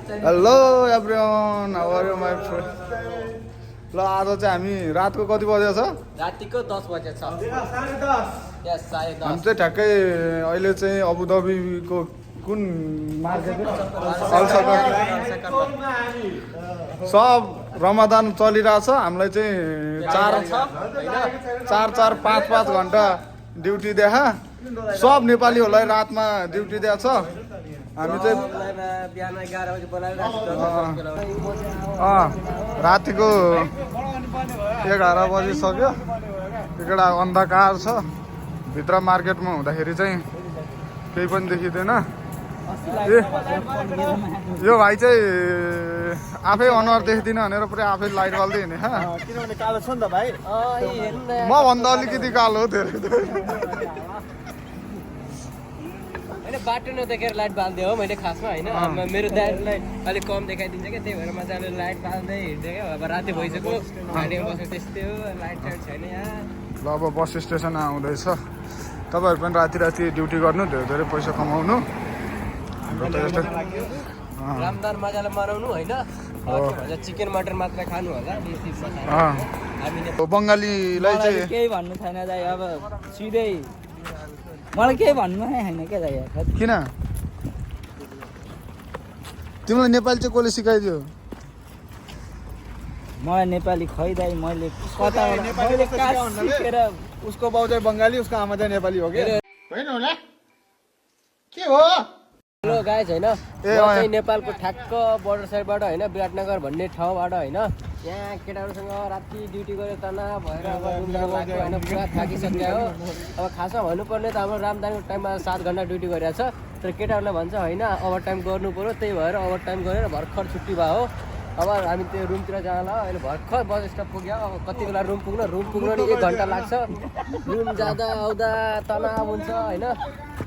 Hello everyone, how are you my friend? ल आज चाहिँ हामी रातको कति बजे छ? रातिको 10 बजे छ। यस 10:30। हामी चाहिँ ठ्याक्कै अहिले चाहिँ अबुधाबीको कुन मार्केट सब रमदान चलिरहेछ। हामीलाई चाहिँ 4-5 घन्टा ड्युटी देखा। सब नेपालीहरूलाई रातमा ड्युटी दिएको छ। हामी चाहिँ बिहान 11 बजे बोलाएर रातिको 11 बजिसक्यो। एउटा अन्धकार छ भित्र मार्केटमा हुँदाखेरि चाहिँ केही पनि देखिँदैन। यो भाइ चाहिँ आफै अनुहार देखिदिन भनेर पुरै आफै लाइट बाल्दै हिँड्ने किनभने कालो छ नि त भाइ। म भन्दा अलिकति कालो हो धेरै। बाटो नदेखेर लाइट बाल्दै हो मैले खासमा होइन। मेरो दाइलाई अलिक कम देखाइदिन्छ क्या, त्यही भएर मजाले लाइट बाल्दै हिँड्दै क्या। अब राति भइसक्यो, गाडीमा बस्नु त्यस्तै हो, लाइट साइट छैन यहाँ। ल अब बस स्टेसन आउँदैछ। तपाईँहरू पनि राति राति ड्युटी गर्नु, धेरै धेरै पैसा कमाउनु। हाम्रो त यस्तो रमजान मजाले मनाउनु होइन। चिकन मटन मात्र खानु होला। बङ्गालीलाई चाहिँ केही भन्नु छैन दाइ। अब सिधै मलाई केही भन्नु नै छैन क्या दाइ। किन तिमीलाई नेपाली चाहिँ कसले सिकाइदियो? मलाई नेपाली खै दाइ, मैले सिकेर। उसको बाउ चाहिँ बङ्गाली, उसको आमा चाहिँ नेपाली हो कि होइन होला के हो? हेलो गाइज होइन, म चाहिँ नेपालको ठ्याक्क बोर्डर साइडबाट होइन, विराटनगर भन्ने ठाउँबाट होइन। यहाँ केटाहरूसँग राति ड्युटी गरेर तनाव भएर अब रुम लाग्यो होइन, पुरा थाकिसक्यो हो। अब खासमा भन्नुपर्ने त हाम्रो रमजानको टाइममा 7 घन्टा ड्युटी गरिरहेको छ। तर केटाहरूलाई भन्छ होइन ओभर टाइम गर्नु पऱ्यो, त्यही भएर ओभर टाइम गरेर भर्खर छुट्टी भयो हो। अब हामी त्यो रुमतिर जाँला अहिले भर्खर बस स्टप पुग्यो। अब कति बेला रुम पुग्न नि 1 घन्टा लाग्छ। रुम जाँदा आउँदा तनाव हुन्छ होइन।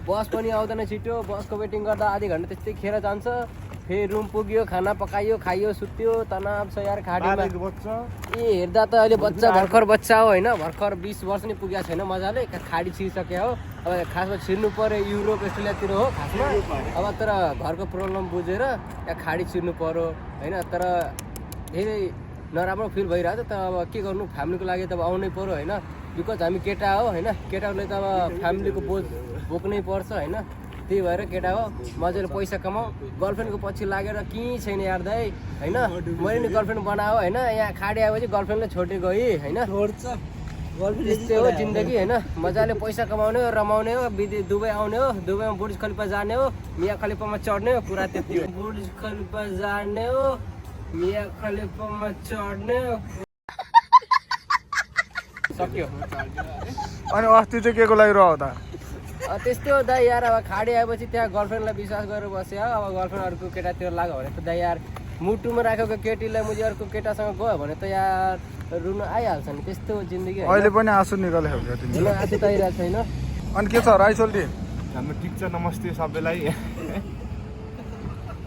बस पनि आउँदैन छिटो, बसको वेटिङ गर्दा आधी घन्टा त्यस्तै खेर जान्छ। फेरि रुम पुग्यो, खाना पकायो, खाइयो, सुत्यो, तनाव छ यार खाडीमा। हेर्दा त अहिले भर्खर बच्चा हो होइन, भर्खर 20 वर्ष नि पुगेको छैन। मजाले खाडी छिरिसक्यो हो। अब खासमा छिर्नु पऱ्यो युरोप अस्ट्रेलियातिर हो खासमा। अब तर घरको प्रब्लम बुझेर यहाँ खाडी छिर्नु पऱ्यो होइन। तर धेरै नराम्रो फिल भइरहेको छ। तर अब के गर्नु, फ्यामिलीको लागि त अब आउनै पऱ्यो होइन। बिकज हामी केटा हो होइन, केटाहरूले त अब फ्यामिलीको बोझ बोक्नै पर्छ होइन। त्यही भएर केटा हो मजाले पैसा कमाऊ। गर्लफ्रेन्डको पछि लागेर केही छैन यार दाइ होइन। मैले नि गर्लफ्रेन्ड बनायो होइन, यहाँ खाडी आएपछि गर्लफ्रेन्डले छोडेर गएँ होइन। त्यस्तै हो जिन्दगी होइन। मजाले पैसा कमाउने हो, रमाउने हो, दुबई आउने हो, दुबईमा बुर्ज खलिफा जाने हो, मिया खलिफामा चढ्ने हो। कुरा त्यति हो। बुर्ज खलिफा जाने हो, मिया खलिफामा चढ्ने हो। सक्यो। अनि अस्ति चाहिँ के को लागि रह्यो त? त्यस्तै हो दाइ यार। अब खाडी आएपछि त्यहाँ गर्लफ्रेन्डलाई विश्वास गरेर बस्यो। अब गर्लफ्रेन्ड अर्को केटातिर लाग्यो भने त दाइ यार, मुटुमा राखेको केटीलाई मुझे अर्को केटासँग गयो भने त यार रुनु आइहाल्छ नि। त्यस्तो हो जिन्दगी। अहिले पनि आँसु निकालेको आँसु त आइरहेको छैन। अनि के छ राइसोल्टी? हाम्रो ठिक छ, नमस्ते सबैलाई।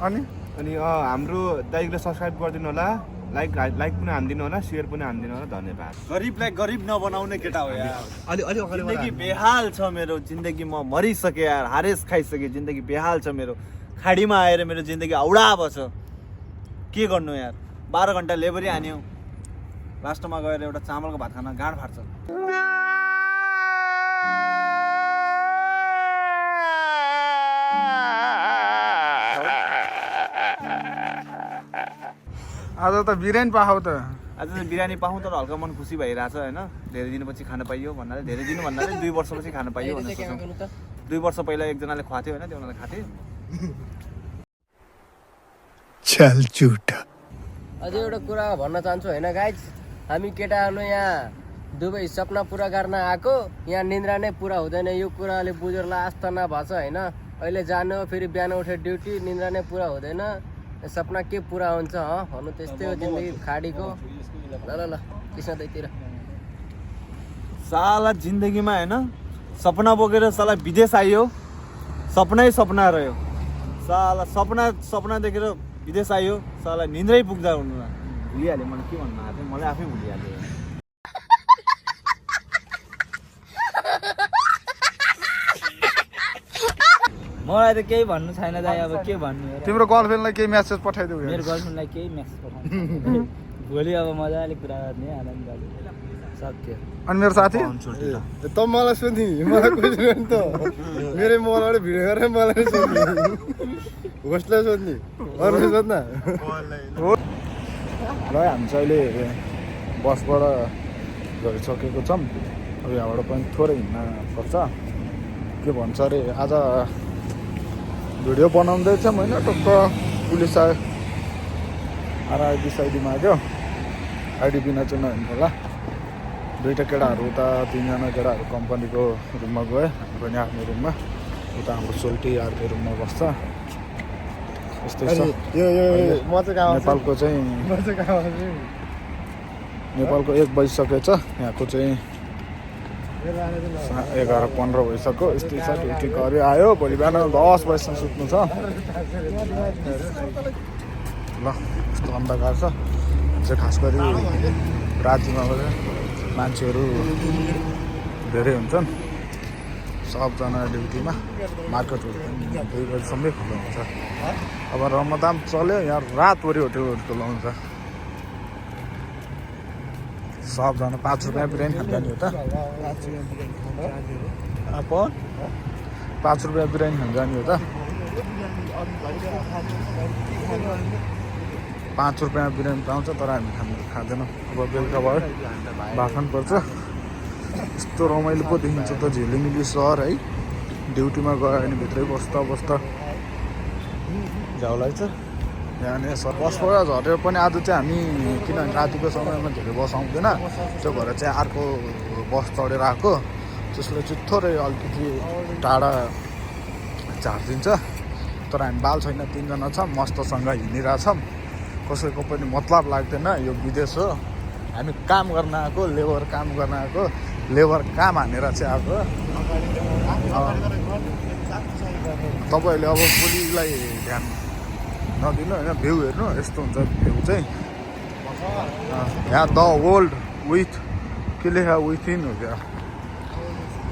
अनि हाम्रो दाइले सब्सक्राइब गरिदिनु होला, लाइक पनि हानिदिनु होला, सेयर पनि हानिदिनु होला। धन्यवाद। गरिबलाई गरिब नबनाउने केटा हो यार। जिन्दगी बेहाल छ मेरो, जिन्दगी म मरिसकेँ यार, हारेस खाइसकेँ, जिन्दगी बेहाल छ मेरो। खाडीमा आएर मेरो जिन्दगी औडा छ। के गर्नु यार, 12 घन्टा लेबरी हान्यो, लास्टमा गएर एउटा चामलको भात खान गाँड फाट्छ। आज त बिरयानी पाखाउ त। आज चाहिँ बिरयानी पाऊँ, तर हल्का मन खुसी भइरहेछ होइन। धेरै दिनपछि खान पाइयो भन्नाले, धेरै दिन भन्नाले 2 वर्षपछि खान पाइयो भनेर सोचौँ। 2 वर्ष पहिला एकजनाले खुवाएको थियो होइन, त्यो उनीहरूले खाथे। चल झुट। अझै एउटा कुरा भन्न चाहन्छु होइन गाइज, हामी केटाहरू यहाँ दुबई सपना पुरा गर्न आएको, यहाँ निन्द्रा नै पुरा हुँदैन। यो कुराले बुझेर लास्ट तनाव भएको छ होइन। अहिले जानु फेरि बिहान उठेर ड्युटी, निन्द्रा नै पुरा हुँदैन। सपना के पुरा हुन्छ भन्नु, त्यस्तै हो जिन्दगी खाडीको। ल कृष्ण दैतिर साला जिन्दगीमा होइन सपना बोकेर साला विदेश आइयो, सपनै सपना रह्यो। साला सपना देखेर विदेश आइयो, साला निन्द्रै पुग्दा हुनु भुलिहाल्यो। मलाई के भन्नु आएको थियो, मलाई आफै भुलिहाल्यो। मलाई त केही भन्नु छैन दाइ अब के भन्नु हेर। तिम्रो गर्लफ्रेन्डलाई केही मेसेज पठाइदेऊ मेरो गर्लफ्रेन्डलाई केही मेसेज पठाउनु भोलि अब मजाले कुरा गर्ने आनन्दले सक्यो। अनि मेरो साथी त मलाई सोध्ने मलाई क्वेसन त मेरो मोबाइलबाट भिडियो गरेर मलाई सोध्ने होस्टलाई सोध्ने अरू सोध्न हो ल हामी चाहिँ अहिले बसबाट गइसकेको छौँ। अब यहाँबाट पनि थोरै हिँड्न पर्छ। के भन्छ अरे आज भिडियो बनाउँदैछौँ होइन टक्क पुलिस आयो आइडी साइडी माग्यो। आइडी बिना चाहिँ नहिँड्नु होला। दुईवटा केटाहरू उता 3जना केटाहरू कम्पनीको रुममा गयो। हामी पनि आफ्नो रुममा उता हाम्रो सोल्टी अर्कै रुममा बस्छ। यस्तै छ नेपालको चाहिँ नेपालको 1 बजिसकेछ। यहाँको चाहिँ 11:15 भइसक्यो। यस्तै छ ड्युटी गऱ्यो आयो। भोलि बिहान 10 बजीसम्म सुत्नु छ। ल यस्तो अन्धकार छ चाहिँ खास गरी रातिमा मान्छेहरू धेरै हुन्छन्। सबजना ड्युटीमा मार्केटहरू पनि 2 बजीसम्मै खुल्ला हुन्छ। अब रमदान चल्यो यहाँ रातभरि होटलहरू खुल्ला हुन्छ। सबजना 5 रुपियाँ बिरयानी खान जाने हो त 5 रुपियाँ बिरयानी खान जाने हो त 5 रुपियाँ बिरयानी पाउँछ तर हामी खाँदैनौँ। अब बेलुका भयो भात खानुपर्छ। यस्तो रमाइलो पो देखिन्छ त झिलिमिली सहर है। ड्युटीमा गयो भने भित्रै बस्दा झ्याउ लाग्छ। यहाँनिर बसबाट झरेर पनि आज चाहिँ हामी किनभने रातिको समयमा धेरै बस आउँदैन त्यो भएर चाहिँ अर्को बस चढेर आएको। त्यसले चाहिँ थोरै अलिकति टाढा झारिदिन्छ। तर हामी बाल छैन 3जना छ मस्तसँग हिँडिरहेछौँ। कसैको पनि मतलब लाग्दैन। यो विदेश हो। हामी काम गर्न आएको लेबर काम गर्न आएको लेबर काम हानेर चाहिँ आएको। तपाईँहरूले अब पुलिसलाई ध्यान नदिनु होइन। भ्यू हेर्नु यस्तो हुन्छ भ्यू चाहिँ। यहाँ द वर्ल्ड विथ के लेखा विथिन हो क्या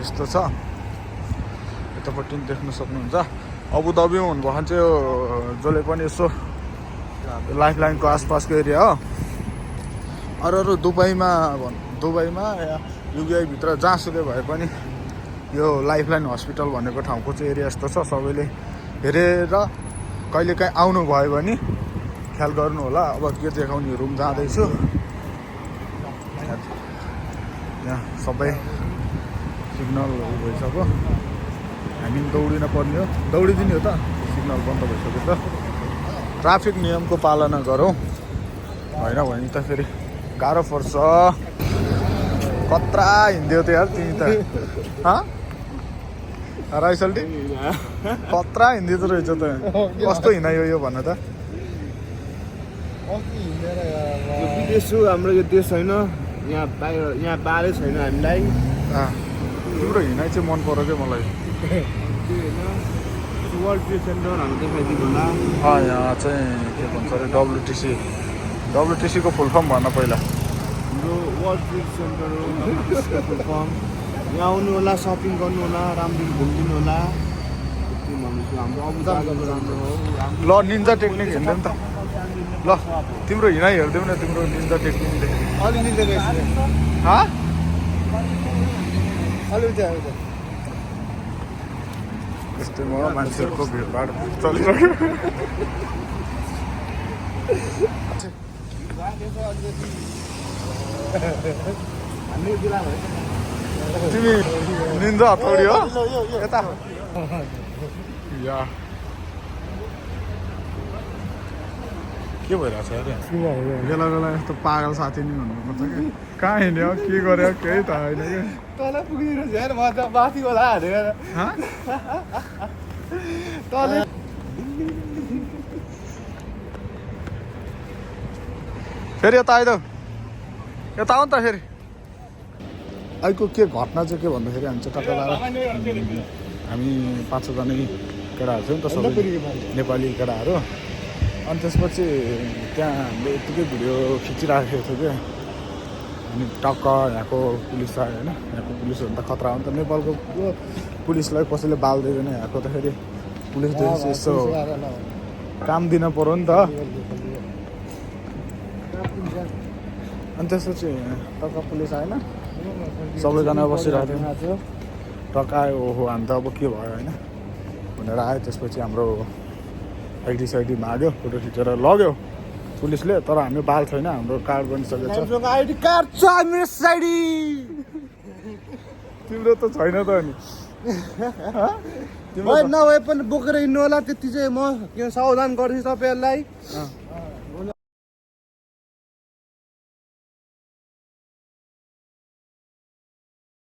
यस्तो छ। यतापट्टि देख्न सक्नुहुन्छ। अबुधाबीमा हुनुभयो भने चाहिँ जसले पनि यसो लाइफ लाइनको आसपासको एरिया हो। अरू दुबईमा या युएईभित्र जहाँसुकै भए पनि यो लाइफ लाइन हस्पिटल भनेको ठाउँको चाहिँ एरिया यस्तो छ। सबैले हेरेर कहिलेकाहीँ आउनुभयो भने ख्याल गर्नु होला। अब के देखाउने रुम जाँदैछु। यहाँ सबै सिग्नल भइसक्यो। हामी दौडिन पर्ने हो। दौडिदिने हो त सिग्नल बन्द भइसक्यो त। ट्राफिक नियमको पालना गरौँ होइन भने त फेरि गाह्रो पर्छ। कत्रा हिँड्थ्यौ त यार तिमी त राइसल्टी कत्रा हिँड्दैछ रहेछ त। कस्तो हिँडायो यो भन त। विदेश हो हाम्रो यो देश होइन। यहाँ बारै छैन हामीलाई। तिम्रो हिँडाइ चाहिँ मन पर्यो क्या मलाई। वर्ल्ड ट्रेड सेन्टर हामी देखाइदिनु होला। यहाँ चाहिँ के भन्छ अरे WTC को फुल फर्म भन पहिला। हाम्रो वर्ल्ड ट्रेड सेन्टर हो फुल फर्म। यहाँ आउनु होला सपिङ गर्नु होला राम्रो घुमिदिनु होला। हाम्रो अबुधाबीको राम्रो हो। ल निन्जा टेक्निक हेर्दै नि त। ल तिम्रो हिँडाइ हेरिदेऊ न तिम्रो निन्जा टेक्निक यस्तैमा मान्छेहरूको भिडभाड चलिरह्यो। तिमी निन्जा हतौडी हो यता या के भइरहेछ अरे बेला बेला यस्तो पागल साथी नि हुनुपर्छ कि कहाँ हिँड्यो के गर्यो केही त होइन कि तल पुगिदिनु झ्यार मजा बासी होला हालेर तल फेरि यता आइदेऊ यता आऊ नि त फेरि। अहिलेको के घटना चाहिँ के भन्दाखेरि हामी चाहिँ कता हामी 5-6 जना केटाहरू थियो नि त सबै नेपाली केटाहरू। अनि त्यसपछि त्यहाँ हामीले यत्तिकै भिडियो खिचिराखेको थियो क्या। अनि टक्क यहाँको पुलिस आयो होइन। यहाँको पुलिसहरू त खतरा हो नि त। नेपालको पुलिसलाई कसैले बाल दिँदैन। यहाँको त फेरि पुलिस देखेपछि यस्तो काम दिन पर्यो नि त अनि त्यसपछि टक्क पुलिस आएन सबैजना बसिरहेको थियो टक्क आयो ओहो हामी त अब के भयो होइन भनेर आयो त्यसपछि हाम्रो आइडी साइडी माग्यो फोटो खिचेर लग्यो पुलिसले तर हामी बाल छैन हाम्रो कार्ड बनिसकेको छ आइडी कार्ड छ मेरो साइडी तिम्रो त छैन त अनि नभए पनि बोकेर हिँड्नु होला त्यति चाहिँ म सावधान गर्छु तपाईँहरूलाई